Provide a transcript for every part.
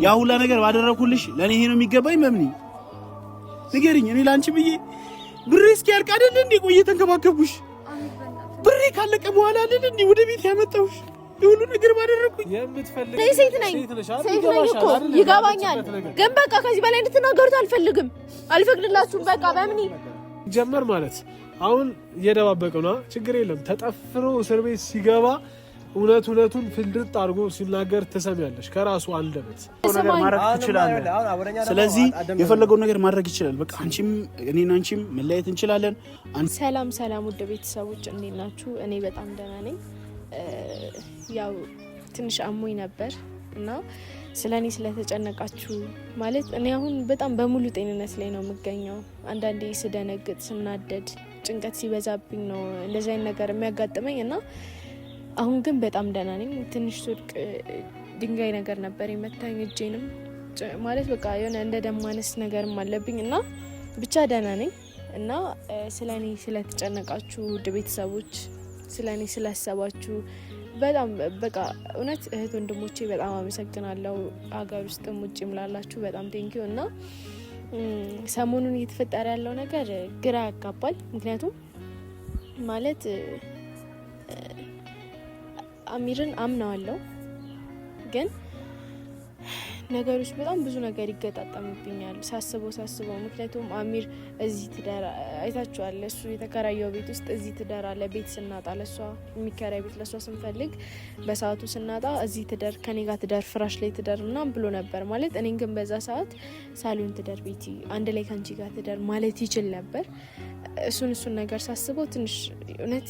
ያ ሁላ ነገር ባደረኩልሽ ለኔ ይሄ ነው የሚገባኝ መምኒ ንገሪኝ እኔ ላንቺ ብዬ ብሬ እስኪያልቅ አይደል እንዴ ቆየ ተንከባከብኩሽ ብሬ ካለቀ በኋላ አይደል እንዴ ወደ ቤት ያመጣሁሽ ሁሉ ነገር ባደረኩኝ የምትፈልግ ሴት ነኝ እኮ ይገባኛል ግን በቃ ከዚህ በላይ እንድትናገሩት አልፈቅድላችሁም በቃ በምኒ ጀመር ማለት አሁን እየደባበቀው ነው ችግር የለም ተጠፍሮ እስር ቤት ሲገባ እውነቱን ፍልጥ አድርጎ ሲናገር ትሰሚያለሽ ከራሱ አንደበት ነገር ማድረግ ትችላለህ ስለዚህ የፈለገው ነገር ማድረግ ይችላል በቃ አንቺም እኔና አንቺም መለያየት እንችላለን ሰላም ውድ ቤተሰቦች እንዴት ናችሁ እኔ በጣም ደህና ነኝ ያው ትንሽ አሞኝ ነበር እና ስለኔ ስለተጨነቃችሁ ማለት እኔ አሁን በጣም በሙሉ ጤንነት ላይ ነው የምገኘው አንዳንዴ ስደነግጥ ስናደድ ጭንቀት ሲበዛብኝ ነው እንደዚህ አይነት ነገር የሚያጋጥመኝ እና አሁን ግን በጣም ደህና ነኝ ትንሽ ሱቅ ድንጋይ ነገር ነበር የመታኝ እጄንም ማለት በቃ የሆነ እንደ ደማነስ ነገርም አለብኝ እና ብቻ ደህና ነኝ እና ስለኔ ስለተጨነቃችሁ ውድ ቤተሰቦች ስለኔ ስላሰባችሁ በጣም በቃ እውነት እህት ወንድሞቼ በጣም አመሰግናለሁ ሀገር ውስጥም ውጭም ላላችሁ በጣም ቴንኪው እና ሰሞኑን እየተፈጠረ ያለው ነገር ግራ ያጋባል ምክንያቱም ማለት አሚርን አምናለሁ ግን ነገሮች በጣም ብዙ ነገር ይገጣጣምብኛል ሳስበው ምክንያቱም አሚር እዚህ ትዳር አይታችኋል እሱ የተከራየው ቤት ውስጥ እዚህ ትዳር አለ ቤት ስናጣ ለሷ የሚከራይ ቤት ለሷ ስንፈልግ በሰዓቱ ስናጣ እዚህ ትዳር ከኔ ጋር ትዳር ፍራሽ ላይ ትዳር ምናምን ብሎ ነበር ማለት እኔን ግን በዛ ሰዓት ሳሎን ትዳር ቤቲ አንድ ላይ ካንቺ ጋር ትዳር ማለት ይችል ነበር እሱን ነገር ሳስበው ትንሽ እውነት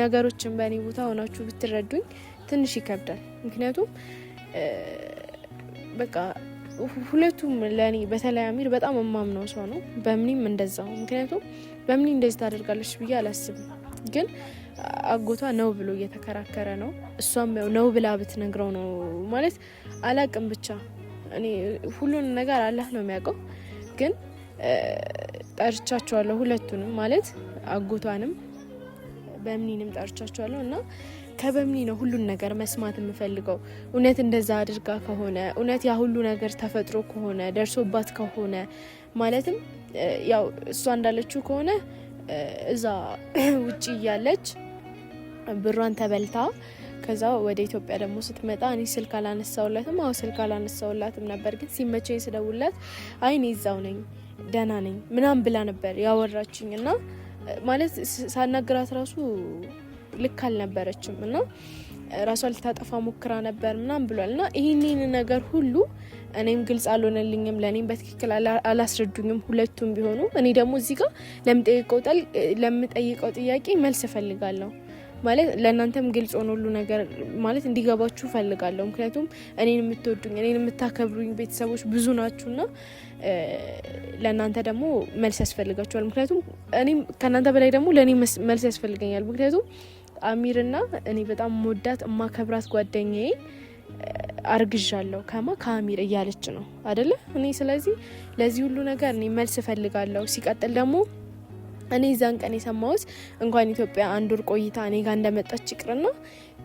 ነገሮችን በእኔ ቦታ ሆናችሁ ብትረዱኝ ትንሽ ይከብዳል ምክንያቱም በቃ ሁለቱም ለኔ በተለይ አሚር በጣም እማምነው ሰው ነው በምንም እንደዛው ምክንያቱም በምን እንደዚህ ታደርጋለች ብዬ አላስብም ግን አጎቷ ነው ብሎ እየተከራከረ ነው እሷም ነው ብላ ብትነግረው ነው ማለት አላቅም ብቻ እኔ ሁሉን ነገር አላህ ነው የሚያውቀው ግን ጠርቻቸዋለሁ ሁለቱንም ማለት አጎቷንም በምንንም ጠርቻቸዋለሁ እና ከበምኒ ነው ሁሉን ነገር መስማት የምፈልገው እውነት እንደዛ አድርጋ ከሆነ እውነት ያ ሁሉ ነገር ተፈጥሮ ከሆነ ደርሶባት ከሆነ ማለትም ያው እሷ እንዳለችው ከሆነ እዛ ውጪ ያለች ብሯን ተበልታ ከዛ ወደ ኢትዮጵያ ደግሞ ስትመጣ እኔ ስልክ አላነሳውላትም ነበር ግን ሲመቸኝ ስደውላት አይ እኔ እዛው ነኝ ደህና ነኝ ምናምን ብላ ነበር ያወራችኝ እና ማለት ሳናግራት ራሱ ልክ አልነበረችም እና ራሷ ልታጠፋ ሞክራ ነበር ምናምን ብሏልና ይሄንን ነገር ሁሉ እኔም ግልጽ አልሆነልኝም ለኔም በትክክል አላስረዱኝም ሁለቱም ቢሆኑ እኔ ደግሞ እዚህ ጋር ለምጠይቀው ጥያቄ መልስ ፈልጋለሁ ማለት ለእናንተም ግልጽ ሆኖ ሁሉ ነገር ማለት እንዲገባችሁ ፈልጋለሁ ምክንያቱም እኔን የምትወዱኝ እኔን የምታከብሩኝ ቤተሰቦች ብዙ ናችሁና ለእናንተ ደግሞ መልስ ያስፈልጋችኋል ምክንያቱም እኔም ከእናንተ በላይ ደግሞ ለኔ መልስ ያስፈልገኛል ምክንያቱም አሚርና እኔ በጣም ሞዳት ማከብራት ጓደኛዬ አርግዣለሁ ከአሚር እያለች ነው አይደለ እኔ ስለዚህ ለዚህ ሁሉ ነገር እኔ መልስ ፈልጋለሁ ሲቀጥል ደግሞ እኔ ዛን ቀን የሰማሁት እንኳን ኢትዮጵያ አንድ ወር ቆይታ እኔ ጋር እንደመጣች ይቅርና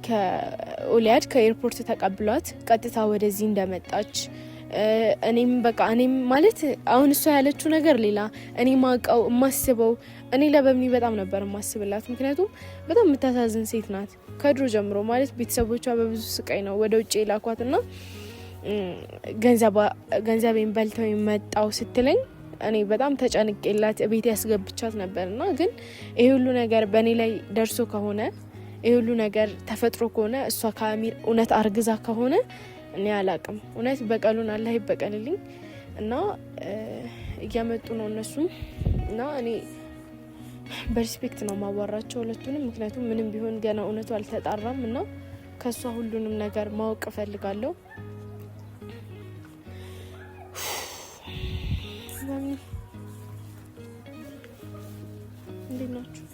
ከኦሊያድ ከኤርፖርት ተቀብሏት ቀጥታ ወደዚህ እንደመጣች እኔም ማለት አሁን እሷ ያለችው ነገር ሌላ እኔ ማቀው ማስበው እኔ ለበምኒ በጣም ነበር ማስብላት ምክንያቱም በጣም የምታሳዝን ሴት ናት ከድሮ ጀምሮ ማለት ቤተሰቦቿ በብዙ ስቃይ ነው ወደ ውጪ ላኳትና ገንዘቤን በልተው መጣው ስትለኝ እኔ በጣም ተጨንቄላት ቤት ያስገብቻት ነበርና ግን ይሄ ሁሉ ነገር በእኔ ላይ ደርሶ ከሆነ ይሄ ሁሉ ነገር ተፈጥሮ ከሆነ እሷ ከአሚር እውነት አርግዛ ከሆነ እኔ አላቅም እውነት በቀሉን አላህ ይበቀልልኝ እና እያመጡ ነው እነሱም እና እኔ በሪስፔክት ነው ማዋራቸው ሁለቱንም ምክንያቱም ምንም ቢሆን ገና እውነቱ አልተጣራም እና ከሷ ሁሉንም ነገር ማወቅ ፈልጋለሁ እንዴት ናችሁ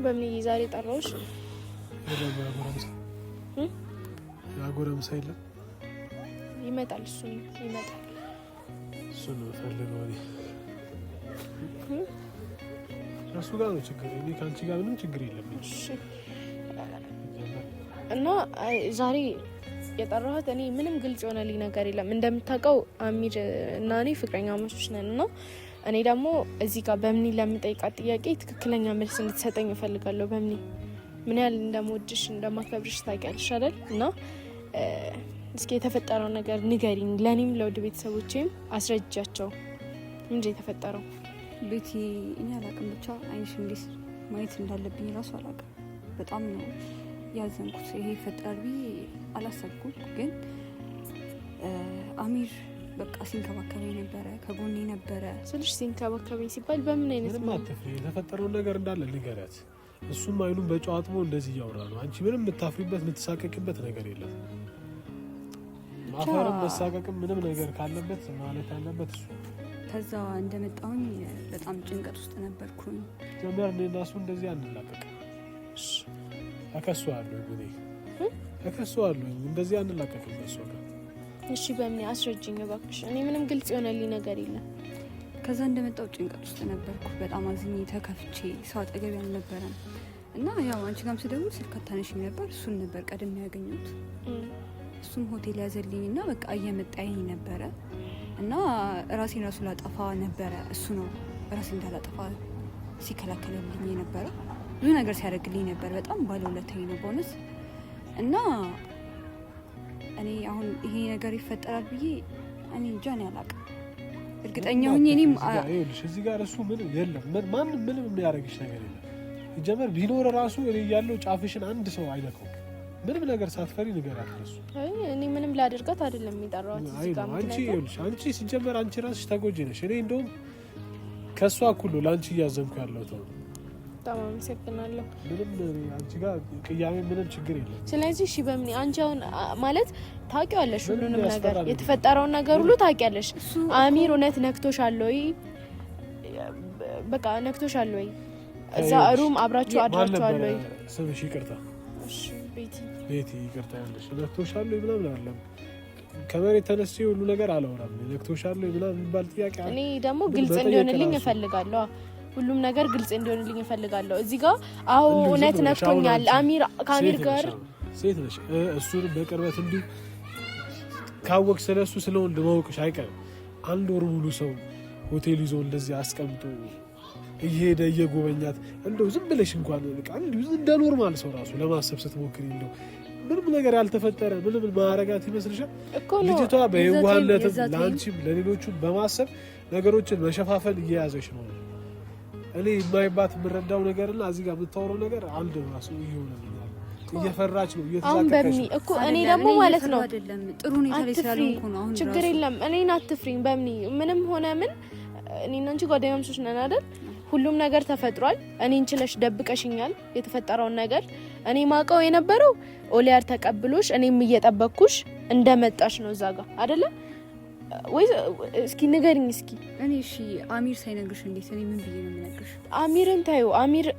በምን ዛሬ ጠራውሽ ያጎረምሳ የለም ይመጣል እሱ ነው ፈልገው እሱ ጋር ነው ችግር እኔ ካንቺ ጋር ምንም ችግር የለም እና ዛሬ የጠራሁት እኔ ምንም ግልጽ የሆነልኝ ነገር የለም። እንደምታውቀው አሚር እና እኔ ፍቅረኛሞች ነን እና እኔ ደግሞ እዚህ ጋር በምኒ ለምጠይቃት ጥያቄ ትክክለኛ መልስ እንድትሰጠኝ እፈልጋለሁ። በምኒ ምን ያህል እንደምወድሽ እንደማከብርሽ ታውቂያለሽ አይደል? እና እስኪ የተፈጠረው ነገር ንገሪኝ፣ ለእኔም ለውድ ቤተሰቦቼም አስረጃቸው። ምንድን ነው የተፈጠረው? ቤቲ እኔ አላውቅም፣ ብቻ አይንሽ እንዴት ማየት እንዳለብኝ ራሱ አላውቅም። በጣም ነው ያዘንኩት። ይሄ ይፈጠራል ብዬ አላሰብኩም። ግን አሚር በቃ ሲንከባከበኝ ነበረ፣ ከጎኔ ነበረ። ስልሽ ሲንከባከበኝ ሲባል በምን አይነት ነው? የተፈጠረውን ነገር እንዳለ ንገሪያት። እሱም አይኑን በጨው አጥቦ እንደዚህ እያወራ ነው። አንቺ ምንም የምታፍሪበት የምትሳቀቅበት ነገር የለም። ማፈርም መሳቀቅም ምንም ነገር ካለበት ማለት ያለበት እሱ። ከዛ እንደመጣሁኝ በጣም ጭንቀት ውስጥ ነበርኩኝ። ጀመር እኔ እና እሱ እንደዚህ አንላቀቅ። አከሷለሁ እንደዚህ አንላቀቅም በእሱ ጋር። እሺ በምን አስረጅኝ እባክሽ። እኔ ምንም ግልጽ የሆነልኝ ነገር የለም። ከዛ እንደመጣው ጭንቀት ውስጥ ነበርኩ። በጣም አዝኜ ተከፍቼ፣ ሰው አጠገቤ አልነበረም እና ያው አንቺ ጋርም ስደውል ስልክ አታነሺም ነበር። እሱን ነበር ቀድሜ ያገኘሁት። እሱም ሆቴል ያዘልኝ እና በቃ እየመጣኝ ነበረ እና ራሴን ራሱ ላጠፋ ነበረ። እሱ ነው ራሴ እንዳላጠፋ ሲከላከልልኝ ነበረ። ብዙ ነገር ሲያደርግልኝ ነበር። በጣም ባለውለታዬ ነው በእውነት። እና እኔ አሁን ይሄ ነገር ይፈጠራል ብዬ እኔ እንጃ ነው አላውቅም። እርግጠኛ ሆኜ እኔም እዚህ ጋር እሱ ምን የለም ማንም ምንም የሚያደርግሽ ነገር የለም። ጀመር ቢኖር ራሱ እኔ ያለው ጫፍሽን አንድ ሰው አይነካው። ምንም ነገር ሳትፈሪ ንገራት ለሱ። እኔ ምንም ላደርጋት አይደለም የሚጠራው እዚህ ጋር አንቺ ሲጀመር አንቺ ራስሽ ተጎጂ ነሽ። እኔ እንደውም ከሷ እኩል ለአንቺ እያዘንኩ ያለው ተው። በጣም አመሰግናለሁ። ምንም አንቺ ጋር ቅያሜ ምንም ችግር የለም። ስለዚህ እሺ በምን አንቺ አሁን ማለት ታውቂዋለሽ፣ ሁሉንም ነገር የተፈጠረውን ነገር ሁሉ ታውቂያለሽ። አሚር እውነት ነክቶሻል ወይ? በቃ ነክቶሻል ወይ? እዛ ሩም አብራችሁ አድራችኋል ወይ? ስምሽ ይቅርታ። እሺ ቤቲ ይቅርታ ያለሽ ነክቶሻል ወይ ምናምን አይደለም። ከመሬት ተነስቼ ሁሉ ነገር አላወራም። ነክቶሻል ወይ ምናምን የሚባል ጥያቄ እኔ ደግሞ ግልጽ እንዲሆንልኝ እፈልጋለሁ። ሁሉም ነገር ግልጽ እንዲሆንልኝ እፈልጋለሁ። እዚህ ጋር አዎ እውነት ነክቶኛል። አሚር ከአሚር ጋር ሴት ነሽ። እሱን በቅርበት እንዲሁ ካወቅ ስለሱ ስለወንድ ማወቅሽ አይቀርም። አንድ ወር ሙሉ ሰው ሆቴል ይዞ እንደዚህ አስቀምጦ እየሄደ እየጎበኛት እንደው ዝም ብለሽ እንኳን እንደ ኖርማል ሰው ራሱ ለማሰብ ስትሞክሪ እንደው ምንም ነገር ያልተፈጠረ ምንም ማረጋት ይመስልሻል? ልጅቷ በየዋህነትም ለአንቺም ለሌሎቹም በማሰብ ነገሮችን መሸፋፈል እየያዘሽ ነው። እኔ የማይባት የምረዳው ነገርና እዚህ ጋር የምታወራው ነገር አንድ ራሱ ይሆናል። እየፈራች ነው እየተዛቀቀች ነው እኮ። እኔ ደግሞ ማለት ነው ጥሩ ሁኔታ ላይ ስላልሆንኩ ነው። አሁን ችግር የለም። እኔን አትፍሪኝ። በምን ምንም ሆነ ምን እኔና አንቺ ጓደኛሞች ነን አይደል? ሁሉም ነገር ተፈጥሯል። እኔን ችለሽ ደብቀሽኛል የተፈጠረውን ነገር። እኔ ማውቀው የነበረው ኦሊያር ተቀብሎሽ እኔም እየጠበቅኩሽ እንደመጣሽ ነው እዛ ጋር አይደለ ወይ? እስኪ ንገሪኝ እስኪ። እኔ እሺ አሚር ሳይነግርሽ እንዴት እኔ ምን ብዬ ነው የምነግርሽ? አሚርን ታዩ።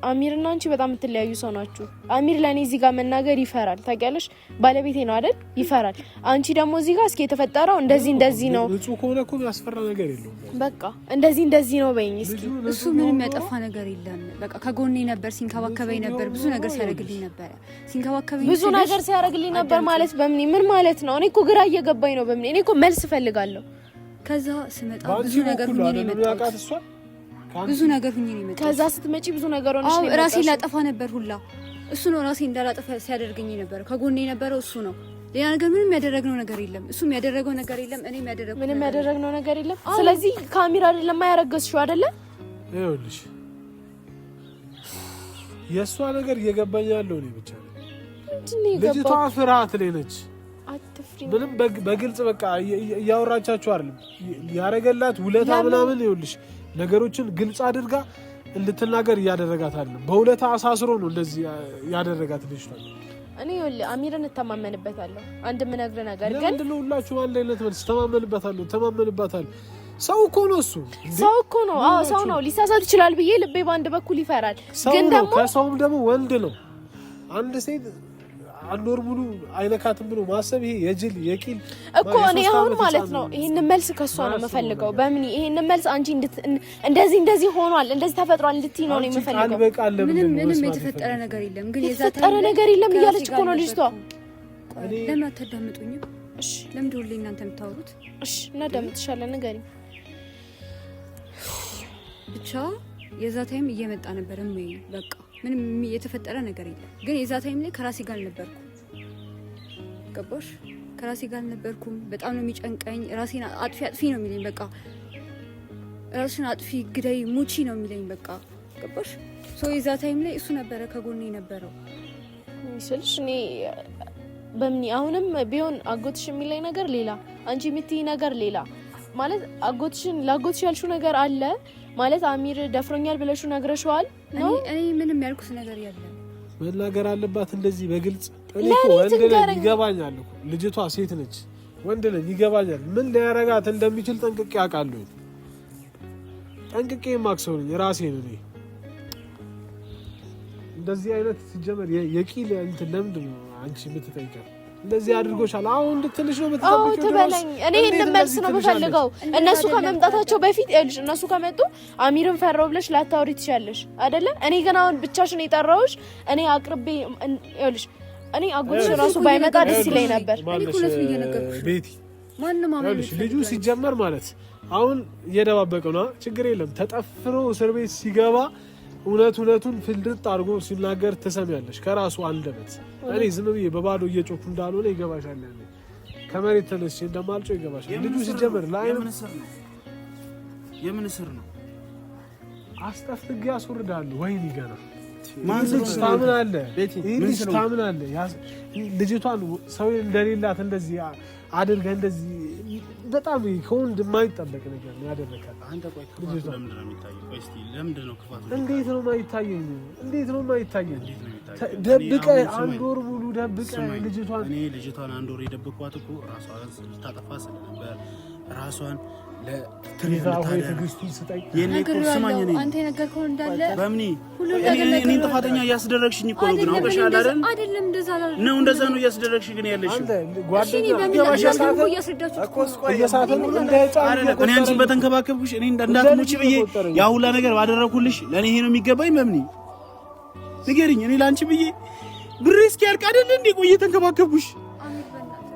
አሚርና አንቺ በጣም የምትለያዩ ሰው ናችሁ። አሚር ለእኔ እዚህ ጋር መናገር ይፈራል። ታውቂያለሽ፣ ባለቤቴ ነው አይደል? ይፈራል። አንቺ ደግሞ እዚህ ጋር እስኪ የተፈጠረው እንደዚህ ነው። ንጹህ ከሆነ እኮ ያስፈራ ነገር የለውም። በቃ እንደዚህ ነው በይኝ እስኪ። እሱ ምንም ያጠፋ ነገር የለም። በቃ ከጎኔ ነበር፣ ሲንከባከበኝ ነበር፣ ብዙ ነገር ሲያደርግልኝ ነበር። ሲንከባከበኝ ብዙ ነገር ሲያደርግልኝ ነበር ማለት ምን ማለት ነው? እኔ እኮ ግራ እየገባኝ ነው። እኔ እኮ መልስ እፈልጋለሁ። ከዛ ስመጣ ብዙ ነገር ሁኜ ነው የመጣሁት። ብዙ ነገር ሁኜ ነው የመጣሁት። ከዛ ስትመጪ ብዙ ነገር ሆነሽ ነው። ራሴን ላጠፋ ነበር ሁላ። እሱ ነው ራሴን እንዳላጠፋ ሲያደርገኝ ነበር። ከጎኔ የነበረው እሱ ነው። ሌላ ነገር ምንም ያደረግነው ነገር የለም። እሱም ያደረገው ነገር የለም። እኔም ያደረግነው ነገር የለም። ስለዚህ ካሜራ አይደለም ያረገዝሽው አይደለ? ይኸውልሽ የእሷ ነገር እየገባኝ ያለው እኔ ብቻ ነኝ። ልጅቷ ፍርሃት ላይ ነች። ምንም በግልጽ በቃ እያወራቻችሁ አይደለም። ያረገላት ውለታ ምናምን ይኸውልሽ ነገሮችን ግልጽ አድርጋ እንድትናገር እያደረጋት አይደለም። በውለታ አሳስሮ ነው እንደዚህ ያደረጋት ልጅቷ። እኔ ይኸውልህ አሚርን እተማመንበታለሁ። አንድ የምነግርህ ነገር ግን ለምንድን ነው ሁላችሁ አንድ አይነት መልስ? ተማመንበታለሁ። ሰው እኮ ነው እሱ። ሰው እኮ ነው። አዎ ሰው ነው። ሊሳሳት ይችላል ብዬ ልቤ በአንድ በኩል ይፈራል። ግን ደግሞ ከሰውም ደግሞ ወንድ ነው። አንድ ሴት አንድ ወር ሙሉ አይነካትም ብሎ ማሰብ ይሄ የጅል የቂል እኮ። እኔ አሁን ማለት ነው ይሄንን መልስ ከሷ ነው የምፈልገው። በምን ይሄንን መልስ አንቺ እንደዚህ ሆኗል እንደዚህ ተፈጥሯል እንድትይ ነው የምፈልገው። ምንም የተፈጠረ ነገር የለም። ግን የተፈጠረ ነገር የለም እያለች እኮ ነው ልጅቷ ለምን አታዳምጡኝም? እሺ ለምንድን ሁሌ እናንተ የምታወሩት? እሺ እናዳምጥሻለን፣ ንገሪኝ። ብቻ የዛ ታይም እየመጣ ነበር እመይ በቃ ምንም የተፈጠረ ነገር የለም። ግን የዛ ታይም ላይ ከራሴ ጋር አልነበርኩም። ገባሽ? ከራሴ ጋር አልነበርኩም። በጣም ነው የሚጨንቀኝ። ራሴን አጥፊ ነው የሚለኝ። በቃ ራስሽን አጥፊ፣ ግዳይ፣ ሙቺ ነው የሚለኝ። በቃ ገባሽ? የዛ ታይም ላይ እሱ ነበረ ከጎኔ የነበረው ስልሽ እኔ በምን አሁንም ቢሆን አጎትሽ የሚለኝ ነገር ሌላ፣ አንቺ የምትይ ነገር ሌላ ማለት ላጎትሽ ያልሽው ነገር አለ ማለት አሚር ደፍሮኛል ብለሽው ነግረሽዋል ነው? እኔ ምንም ያልኩት ነገር የለም። መናገር አለባት እንደዚህ በግልጽ። እኔ እኮ ወንድ ነኝ ይገባኛል እኮ ልጅቷ ሴት ነች። ወንድ ነኝ ይገባኛል። ምን ሊያረጋት እንደሚችል ጠንቅቄ አውቃለሁ። ጠንቅቄ ማክሰው ነኝ ራሴን። እኔ እንደዚህ አይነት ሲጀመር የቂል እንትን ለምንድን ነው አንቺ የምትጠይቀው? እንደዚህ አድርጎሻል አሁን እንድትልሽ ነው የምትጠብቂው? ትበለኝ። እኔ እንመልስ ነው የምፈልገው። እነሱ ከመምጣታቸው በፊት ይኸውልሽ፣ እነሱ ከመጡ አሚርን ፈራው ብለሽ ላታወሪ ትችያለሽ አይደለ? እኔ ግን አሁን ብቻሽን የጠራሁሽ እኔ አቅርቤ ይኸውልሽ፣ እኔ አጎትሽ ራሱ ባይመጣ ደስ ይለኝ ነበር። ቤቲ ይኸውልሽ፣ ልጁ ሲጀመር ማለት አሁን እየደባበቀው ነው። ችግር የለም ተጠፍሮ እስር ቤት ሲገባ እውነቱን ፍልጥጥ አድርጎ ሲናገር ትሰሚያለሽ ከራሱ አንደበት። እኔ ዝም ብዬ በባዶ እየጮኩ እንዳልሆነ ይገባሻል። ያለ ከመሬት ተነስቼ እንደማልጮህ ይገባሻል። ልጁ ሲጀመር የምን እስር ነው? አስጠፍጥጌ አስወርዳለሁ። ወይኔ ገና ታምናለህ? ልጅቷን ሰው እንደሌላት እንደዚህ አድርገህ እንደዚህ በጣም ከወንድ የማይጠበቅ ነገር ነው ያደረካት። አንተ ቆይ ክፋቱ ለምንድን ነው የሚታየው? ቆይ እስቲ ለምንድን ነው ክፋቱ? እንዴት ነው የማይታየኝ? ደብቀህ አንድ ወር ሙሉ ደብቀህ ልጅቷን። እኔ ልጅቷን አንድ ወር የደብኳት እኮ ራሷን ልታጠፋ ስለነበር ራሷን አንተ የነገርከው እንዳለ እኔን ጥፋተኛ እያስደረግሽኝ እኮ ነው። ግን አውቀሻል አይደል? አይደለም ነው እንደዛ ነው እያስደረግሽ ግን ያለሽ እኔ አንቺን በተንከባከብኩሽ እኔ እንዳትሞቺ ብዬ ያ ሁላ ነገር ባደረኩልሽ ለእኔ ይሄ ነው የሚገባኝ? መምኒ ንገሪኝ። እኔ ለአንቺ ብዬ ብሬ እስኪያልቅ አይደል እንዴ ቆይ እየተንከባከብኩሽ?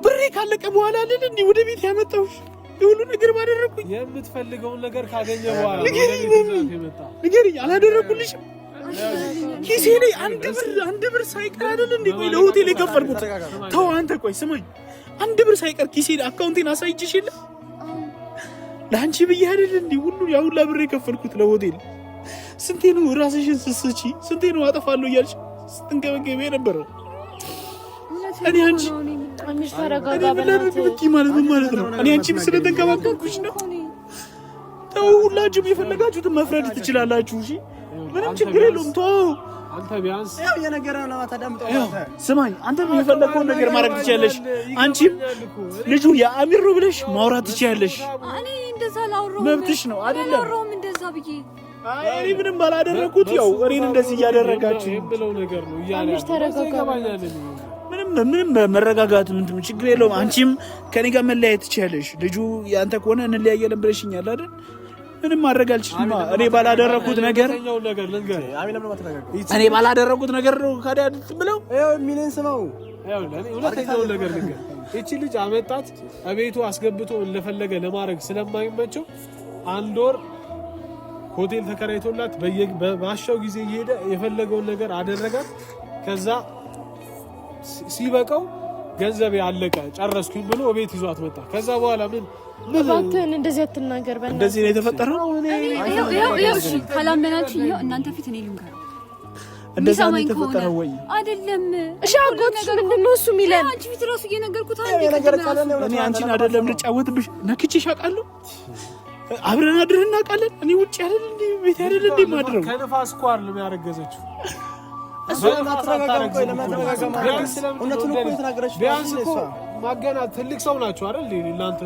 ብሬ ካለቀ በኋላ አይደል እንዴ ወደ ቤት ያመጣሁሽ? ሁሉ ነገር ባደረኩኝ። የምትፈልገውን ነገር ካገኘ በኋላ ንገሪኝ። አላደረኩልሽም? ኪሴ ላይ አንድ ብር ሳይቀር አይደል እንዴ ቆይ ለሆቴል የከፈልኩት? ተው አንተ ቆይ ስማኝ፣ አንድ ብር ሳይቀር ኪሴ ላይ አካውንቴን አሳይቼሽ የለ ለአንቺ ብዬ አይደል እንዴ ሁሉ ያ ሁላ ብር የከፈልኩት ለሆቴል? ስንቴ ነው ራስሽን ስስቺ፣ ስንቴ ነው አጠፋለሁ እያልሽ ስትንገበገቢ የነበረው? እኔ አንቺ አንቺ ተረጋጋ በእናትህ ማለት ነው። እኔ አንቺ ስለተንከባከብኩሽ ነው። ተው ሁላችሁም የፈለጋችሁትን መፍረድ ትችላላችሁ። እሺ ምንም ችግር የለውም። ተው አንተ ቢያንስ ያው የነገረው ለማታዳምጠው ስማኝ፣ አንተም የፈለከውን ነገር ማድረግ ትችያለሽ። አንቺም ልጁ የአሚር ነው ብለሽ ማውራት ትችያለሽ። እኔ እንደዛ ላውራው መብትሽ ነው አይደለም? ላውራውም እንደዛ ብዬ እኔ ምንም ባላደረኩት ያው እኔን እንደዚህ እያደረጋችሁ ብለው ነገር ነው እያለ ምንም መረጋጋት ምንም ችግር የለውም። አንቺም ከኔ ጋር መለያየት ትችያለሽ። ልጁ ያንተ ከሆነ እንለያየለን ብለሽኛል አይደል? ምንም ማድረግ አልችልም። እኔ ባላደረኩት ነገር ነው ካዳ ብለው ሚሊዮን ስማው ሁለተኛው ነገር ልንገር። እቺ ልጅ አመጣት እቤቱ አስገብቶ እንደፈለገ ለማድረግ ስለማይመቸው አንድ ወር ሆቴል ተከራይቶላት በማሻው ጊዜ እየሄደ የፈለገውን ነገር አደረጋት። ከዛ ሲበቃው ገንዘብ ያለቀ ጨረስኩኝ ብሎ ቤት ይዟት መጣ። ከዛ በኋላ ምን እባክህን እንደዚህ አትናገር። እንደዚህ ነው የተፈጠረው። እሺ ካላመናችሁ ይኸው እናንተ ፊት እኔ ልንገር፣ እንደዛ ነው የተፈጠረው ወይ አይደለም? እሺ አጎትሽ ምንድነው እሱ የሚለን? አንቺ ፊት ራሱ እየነገርኩት እኔ አንቺን አይደለም ልጫወትብሽ፣ ነክቼሽ አውቃለሁ። አብረን አድረን እናውቃለን። እኔ ውጭ አይደል እንዴ ቤት አይደል እንዴ ማድረው ከነፋስ እኮ አይደለም ያረገዘችው። ቢያንስ እኮ ማገናት ትልቅ ሰው ናቸው አይደል? እናንተ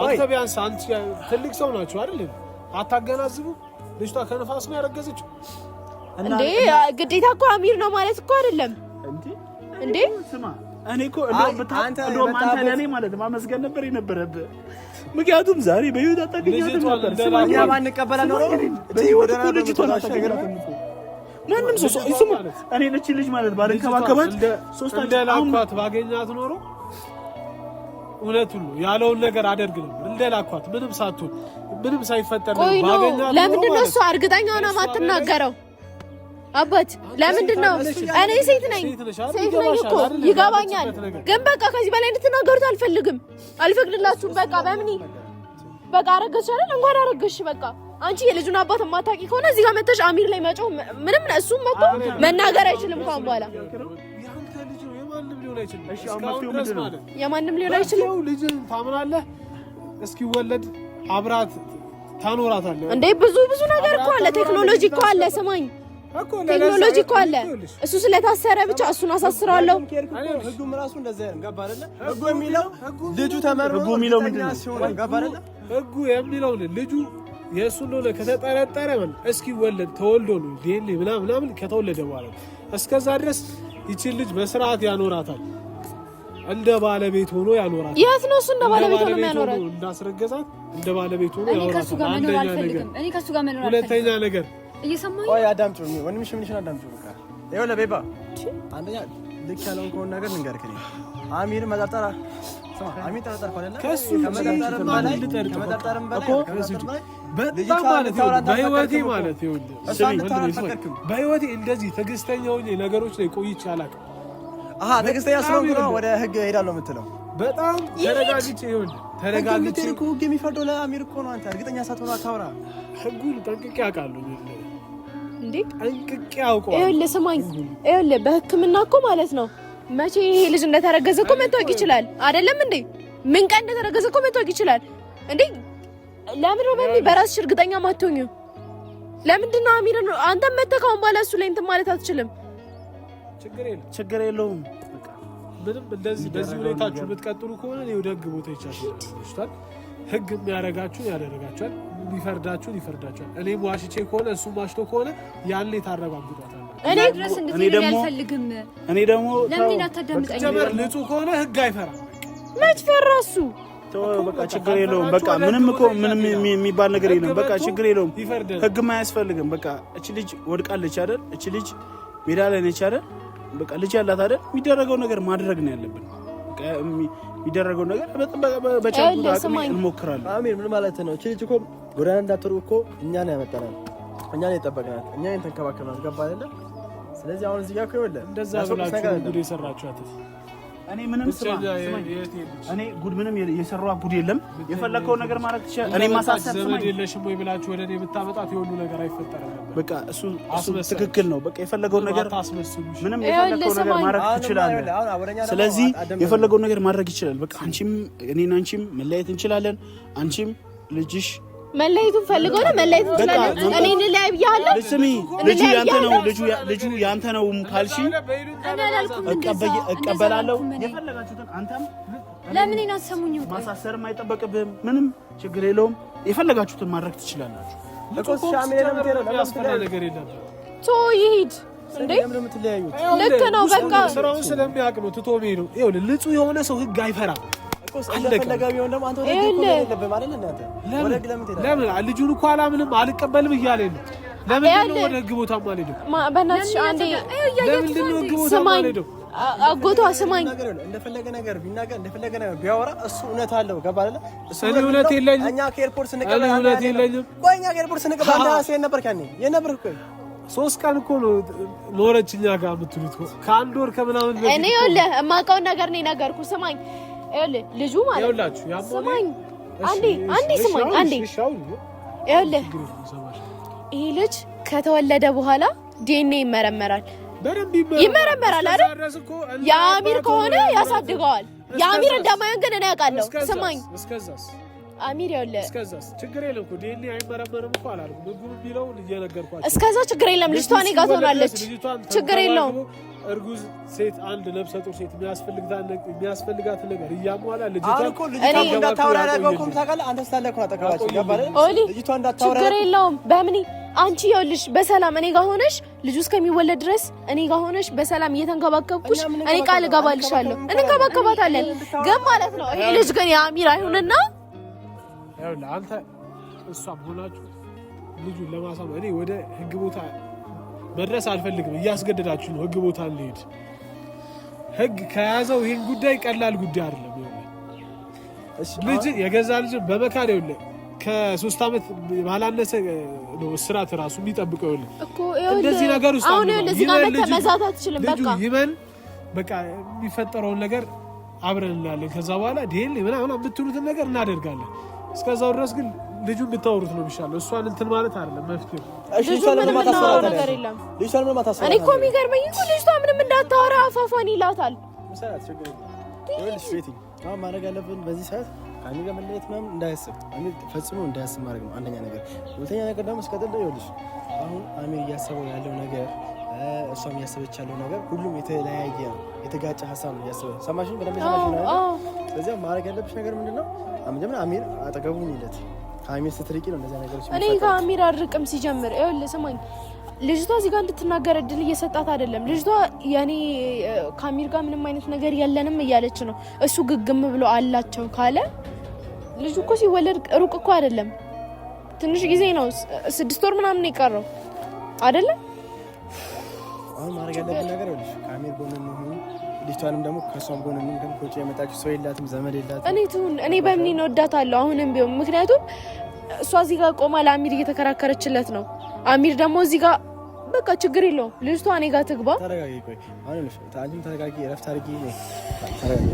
አንተ ቢያንስ አንቺ ትልቅ ሰው ናቸው አይደል? አታገናዝቡ። ልጅቷ ከነፋስ ነው ያረገዘችው እንዴ? ግዴታ እኮ አሚር ነው ማለት እኮ አይደለም እንዴ? ስማ እኔ እኮ እንደውም አንተ ለኔ ማለት ማመስገን ነበር የነበረብህ። ምክንያቱም ዛሬ በህይወት አታገኛትም ነበር። ስማኛ ማን ቀበላ ነው በህይወት እኮ ልጅቷን አታገኛትም። ማንም ሰው ስሙ እኔ ነች ልጅ ማለት ባልንከባከባት እንደላኳት ባገኛት ኖሮ እውነቱን ነው ያለውን ነገር አደርግ ነበር። እንደላኳት ምንም ሳትሆን ምንም ሳይፈጠር ባገኛት። ለምንድን ነው እሱ እርግጠኛ ሆነ ማትናገረው? አባት ለምንድን ነው? እኔ ሴት ነኝ እኮ ይገባኛል፣ ግን በቃ ከዚህ በላይ እንድትናገሩት አልፈልግም፣ አልፈቅድላችሁም። በቃ በምን በቃ አረገዝሽ አይደል? እንኳን አረገዝሽ በቃ አንቺ የልጁን አባት የማታውቂ ከሆነ እዚህ ጋር መተሽ አሚር ላይ መጮህ ምንም እሱም መጥቶ መናገር አይችልም። እንኳን በኋላ የማንም ሊሆን አይችልም። ልጅ ታምናለህ? እስኪወለድ አብራት ታኖራታለህ እንዴ? ብዙ ነገር እኮ አለ፣ ቴክኖሎጂ እኮ አለ። ስማኝ ቴክኖሎጂ እኮ አለ። እሱ ስለታሰረ ብቻ እሱን አሳስራለሁ። ህጉም ራሱ እንደዛ ያለም ገባ አይደለ? ህጉ የሚለው ልጁ ተመርጦ የሚለው ምንድነው? ገባ አይደለ? ህጉ የሚለው ልጁ የእሱ እንደሆነ ከተጠረጠረ ማለት እስኪወለድ ተወልዶ ነው ዲኤንኤ ምናምን ከተወለደ በኋላ እስከዛ ድረስ ይቺን ልጅ በስርዓት ያኖራታል። እንደ ባለቤት ሆኖ ያኖራታል። የት ነው እሱ እንደ ባለቤት ሆኖ ያኖራል? እንዳስረገዛት እንደ ባለቤት ሆኖ ያኖራታል። አንደኛ ነገር። እኔ ከሱ ጋር መኖር ሁለተኛ ነገር እየሰማኝ ቆይ አዳምጪው። ወንድምሽ ምንሽን አዳምጪው። በቃ ይኸውልህ ቤባ አንደኛ ልክ ያለውን ከሆነ ነገር ልንገርህ። አሚር መጠርጠራ አሚር ተጠርጣሪ አይደለ? ከመጠርጠርም በላይ በጣም ማለት ነው በህይወቴ ማለት ይኸውልህ በህይወቴ እንደዚህ ትዕግስተኛ ሆኜ ነገሮች ላይ ቆይቼ አላውቅም። ትዕግስተኛ ስለሆንኩ ነው ወደ ህግ እሄዳለሁ የምትለው። በጣም ተረጋግጬ ይኸውልህ ተረጋግጬ እኮ ህግ የሚፈርደው ለአሚር እኮ ነው። አንተ እርግጠኛ ሳትሆን አታውራ። ህጉን ጠንቅቄ አውቃለሁ እንዴ? ጠንቅቄ አውቀዋለሁ። ይኸውልህ ስማኝ፣ ይኸውልህ በህክምና እኮ ማለት ነው መቼ ይሄ ልጅ እንደተረገዘ እኮ መታወቅ ይችላል አይደለም እንዴ? ምን ቀን እንደተረገዘ እኮ መታወቅ ይችላል እንዴ? ለምን ነው በራስሽ እርግጠኛ ማትሆኚ? ለምንድን ነው አሚር አንተም መተካውን ባለ እሱ ላይ እንትን ማለት አትችልም? ችግር የለውም። በቃ ምንም እንደዚህ በዚህ ሁኔታችሁ ብትቀጥሉ ከሆነ ነው ወደ ህግ ቦታ ይቻላል። ህግ የሚያረጋችሁን ያደረጋችኋል፣ ሊፈርዳችሁን ይፈርዳችኋል። እኔም ዋሽቼ ከሆነ እሱም ዋሽቶ ከሆነ ያኔ ታረጋግጧታል። እኔ ድረስ እንድትሄድ አልፈልግም። እኔ ደግሞ ለምን አታዳምጠኝ? ንጹህ ከሆነ ህግ አይፈራም። መች ፈራ እሱ? በቃ ችግር የለውም። በቃ ምንም የሚባል ነገር የለም። በቃ ችግር የለውም። ህግም አያስፈልግም። በቃ እቺ ልጅ ወድቃለች አይደል? እቺ ልጅ ሜዳ ላይ ነች አይደል? በቃ ልጅ ያላት አይደል? የሚደረገው ነገር ማድረግ ነው ያለብን። በቃ የሚደረገው ነገር በቻልኩት አቅም እንሞክራለን። አሚር ምን ማለት ነው? እቺ ልጅ እኮ ጎዳና እንዳትወርቅ እኮ እኛ ነው ያመጣናት፣ እኛ ነው የጠበቅናት፣ እኛ ነን ተንከባከብናት። ገባ አይደለ? ስለዚህ አሁን እዚህ ጋር እኮ ይወለ እንደዛ ብላችሁ ጉድ የሰራችኋት እኔ ምንም እኔ ጉድ ምንም የሰራው ጉድ የለም። የፈለከው ነገር ማለት ይችላል። እኔ ማሳሰብ ዘመድ የለሽም ወይ ብላችሁ ወደ እኔ ብታመጣት የሆኑ ነገር አይፈጠርም ነበር። በቃ እሱ ትክክል ነው። በቃ የፈለገው ነገር ምንም የፈለከው ነገር ማድረግ ትችላለህ። ስለዚህ የፈለገው ነገር ማድረግ ይችላል። በቃ አንቺም እኔና አንቺም መለያየት እንችላለን። አንቺም ልጅሽ መለያየቱን ፈልገው ነው መለያየት እንችላለን። እኔ እንለያይ ብያለሁ። ስሚ ልጁ ያንተ ነው፣ ልጁ ያንተ ነው ካልሽ እቀበላለሁ። የፈለጋችሁትን አንተም ለምን እናሰሙኝም? ማሳሰርም አይጠበቅብህም። ምንም ችግር የለውም። የፈለጋችሁትን ማድረግ ትችላላችሁ። ለቆስ ሻሚል ነው የምትለው ለማስፈራ ነገር የለም። ቶ ይሄድ እንዴ ልክ ነው። በቃ ስራውን ስለሚያውቅ ነው ትቶ ሄዶ። ይኸውልህ ንጹህ የሆነ ሰው ህግ አይፈራም። ለምን ልጁን እኮ አላምንም አልቀበልም እያለ ነው። ለምንድን ነው ወደ ህግ ቦታ ማልሄደው? በእናትሽ አንዴ ለምንድን ነው ህግ ቦታ ማልሄደው? አጎቷ ስማኝ፣ እንደፈለገ ነገር ቢናገር እንደፈለገ ነገር ቢያወራ እሱ እውነት አለው። ገባ አይደለ? እኔ እውነት የለኝም። እኛ ከኤርፖርት ስንቀበል እውነት የለኝም። ቆይ እኛ ከኤርፖርት ስንቀበል አንተ ራስህ ነበር ካኔ የነበር እኮ 3 ቀን እኮ ነው ኖረች እኛ ጋር የምትሉት ከአንድ ወር ከምናምን በፊት እኔ ይኸውልህ የማውቀውን ነገር ነው የነገርኩህ። ስማኝ ይኸውልህ ልጁ ማለት ነው። ስማኝ አንዴ ስማኝ አንዴ። ይኸውልህ ይሄ ልጅ ከተወለደ በኋላ ዲኤንኤ ይመረመራል። ይመረመራል አይደል? የአሚር ከሆነ ያሳድገዋል። የአሚር እንደማይሆን ግን እኔ አውቃለሁ። ስማኝ እስከዛስ አሚር ይኸውልህ እስከዛስ ችግር የለም እኮ ዲኤንኤ አይመረመርም እኮ አላልኩም። ምግቡ ቢለውን እየነገርኳቸው እስከዛ ችግር የለም። ልጅቷ እኔ ጋር ትሆናለች። ችግር የለውም። እርጉዝ ሴት አንድ ነፍሰ ጡር ሴት የሚያስፈልጋት ነገር እያሟላ ልጅቷን ችግር የለውም። በምን አንቺ ይኸውልሽ በሰላም እኔ ጋር ሆነሽ ልጁ እስከሚወለድ ድረስ እኔ ጋር ሆነሽ በሰላም እየተንከባከብኩሽ እኔ ቃል እገባልሻለሁ። እንከባከባታለን። ግን ማለት ነው ይሄ ልጅ ግን የአሚር አይሁንና ይኸውልህ አንተ እሷም ሆናችሁ ልጁን ለማሳመን እኔ ወደ ህግ ቦታ መድረስ አልፈልግም። እያስገደዳችሁ ነው ህግ ቦታ እንሄድ። ህግ ከያዘው ይሄን ጉዳይ ቀላል ጉዳይ አይደለም። ልጅ የገዛ ልጅ በመካድ ይኸውልህ ከ3 አመት ባላነሰ ነው እስራት ራሱ የሚጠብቀው እኮ እንደዚህ ነገር ውስጥ አሁን እንደዚህ ጋር ተመዛት አትችልም። በቃ የሚፈጠረውን ነገር አብረን እናያለን። ከዛ በኋላ ዴል ምናምን የምትሉትን ነገር እናደርጋለን። እስከዛው ድረስ ግን ልጁን ብታወሩት ነው የሚሻለው። እሷን እንትን ማለት አይደለም መፍትሄው። ምንም የምናወራው ነገር የለም። እኔ እኮ የሚገርመኝ እኮ ልጅቷ ምንም እንዳታወራ አፋፏን ይላታል። አሁን ማድረግ ያለብን በዚህ ሰዓት ከአሚር ጋር መለየት ምናምን እንዳያስብ፣ አሚር ፈጽሞ እንዳያስብ ማድረግ ነው አንደኛ ነገር። ሁለተኛ ነገር ደግሞ እስከጥል ይኸውልሽ አሁን አሚር እያሰበው ያለው ነገር እሷም እያሰበች ያለው ነገር ሁሉም የተለያየ ነው፣ የተጋጨ ሀሳብ ነው እያሰበ። ሰማሽኝ? በደንብ ሰማሽኝ ነው። ስለዚህ ማድረግ ያለብሽ ነገር ምንድነው? መጀመሪያ አሚር አጠገቡ ይለት። ከአሚር ስትርቂ ነው እንደዛ ነገሮች። እኔ ከአሚር አርቅም ሲጀምር ይኸውልህ ስማኝ፣ ልጅቷ እዚህ ጋር እንድትናገር እድል እየሰጣት አይደለም። ልጅቷ ያኔ ከአሚር ጋር ምንም አይነት ነገር የለንም እያለች ነው። እሱ ግግም ብሎ አላቸው ካለ ልጁ እኮ ሲወለድ ሩቅ እኮ አይደለም፣ ትንሽ ጊዜ ነው፣ 6 ወር ምናምን የቀረው አይደለም። አሁን ማድረግ ያለብን ነገር ይኸውልሽ ከአሚር ጎን ነው። ልጅቷንም ደግሞ ከሷም ጎን ነው። ግን ኮጭ የመጣችው ሰው የላትም፣ ዘመድ የላትም። እኔ በምን እወዳታለሁ አሁንም ቢሆን፣ ምክንያቱም እሷ እዚህ ጋር ቆማ ለአሚር እየተከራከረችለት ነው። አሚር ደግሞ እዚህ ጋር በቃ ችግር የለውም ልጅቷ እኔ ጋር ትግባ። ተረጋጊ። ቆይ አሁን አንቺም ተረጋጊ፣ ረፍት አድርጊ። ተረጋጊ።